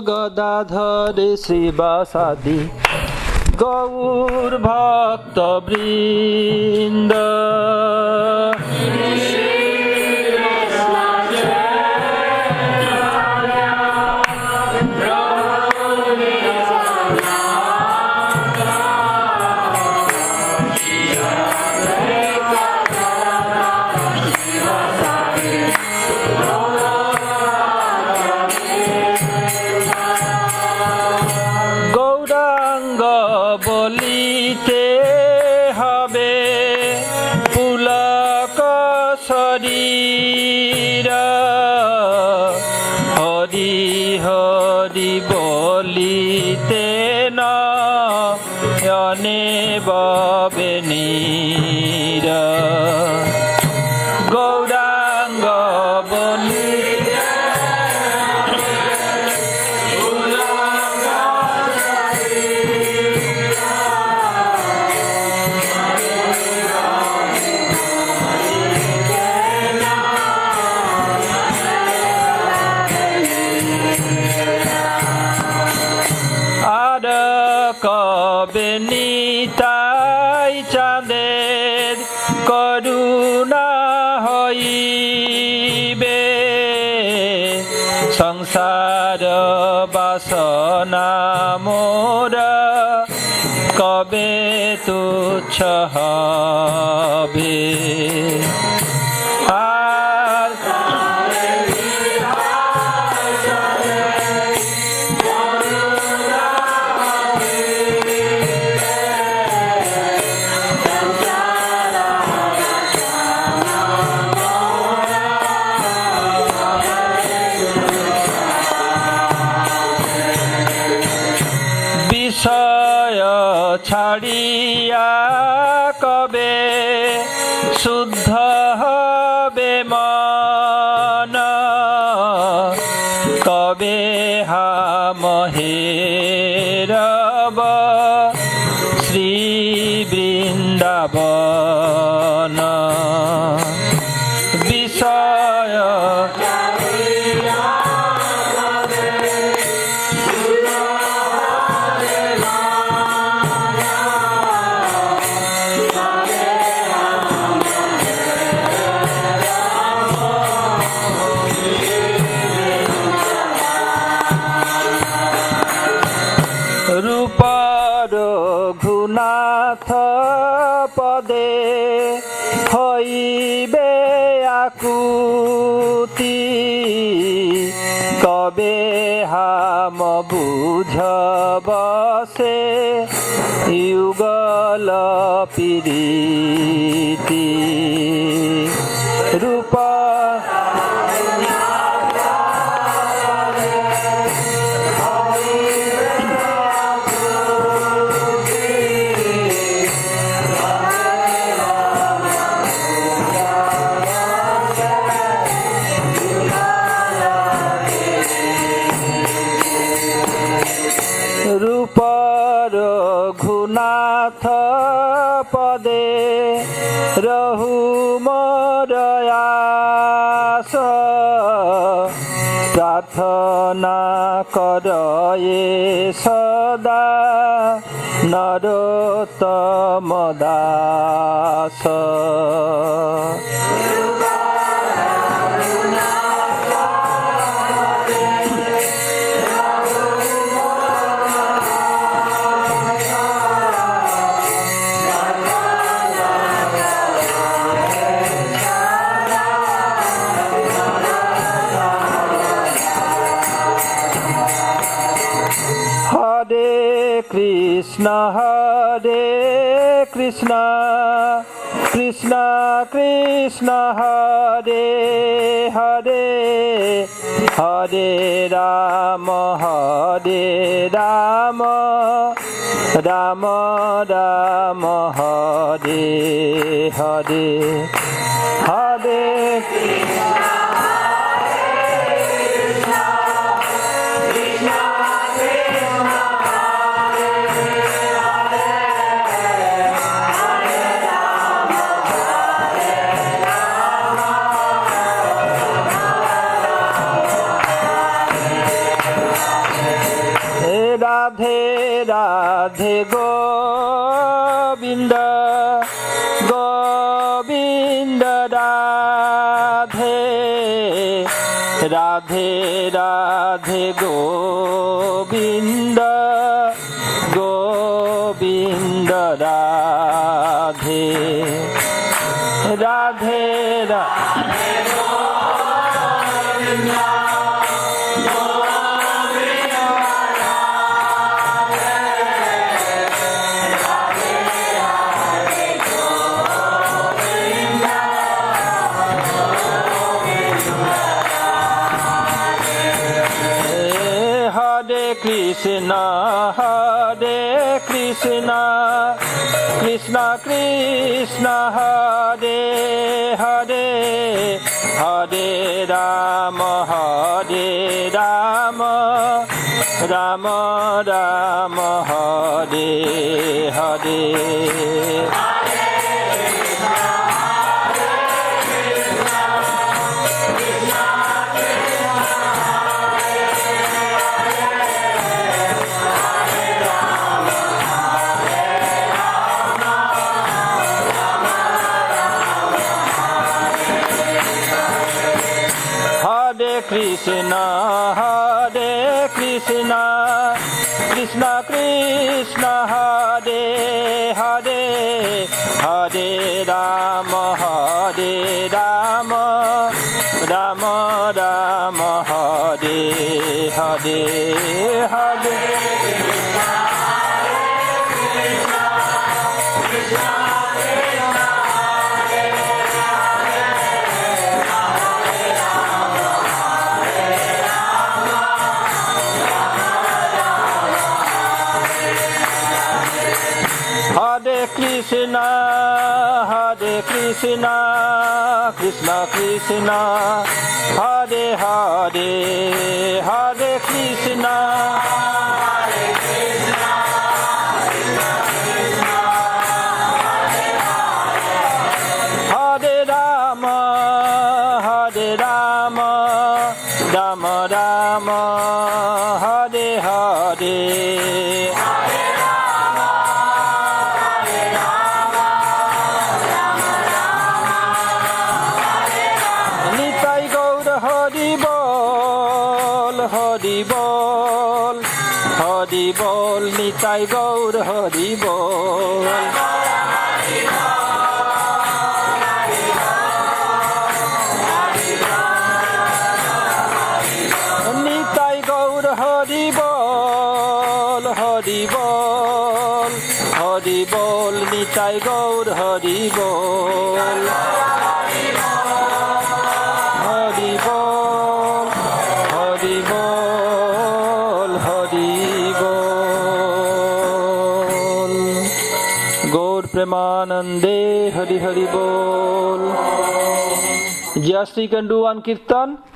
গদাধর শ্রীবাসাদি গৌর ভক্ত বৃন্দ বলিতে হবে পুলক শরীর হরি হরি বলিতে নয়নে ববে নীর গৌরাঙ্গ বলিতে কবে নিতাই চাঁদের করুণা হইবে সংসার বাসনা মোর কবে তুচ্ছ হবে বিষয় ছাড়িয়া কবে শুদ্ধ হবে মন কবে হামহেরব শ্রী বৃন্দাবন বিষয় রূপ রঘুনাথ পদে হইবে আকুতি কবে হাম বুঝব সে যুগল প্রীতি রূপ রূপ রঘুনাথ পদে রহু মরয়াস প্রার্থনা করয়ে সদা নরোত্তম দাস হরে Krishna Krishna Krishna Hare Hare Hare Ram Ram Ram Hare Hare Hare Radhe Radhe Govinda Govinda Radhe Radhe Radhe Govinda Govinda Radhe Radhe Radhe Krishna Hare Krishna Krishna Krishna Hare Hare Hare Rama Hare Rama Rama Rama Hare Hare Krishna Hare Krishna Krishna Krishna Hare Hare Hare Rama Hare Rama Rama Rama Hare Hare Hare Krishna Hare Krishna Krishna Krishna Hare Hare Hare Krishna Hare Krishna Hare Rama Hare Rama Rama Rama Hare Hare Hari bol nitai gaur hari bol nitai gaur hari bol hari bol hari bol nitai gaur hari bol hari bol hari bol hari Premanande Hari Hari Bol. Just you can do one kirtan.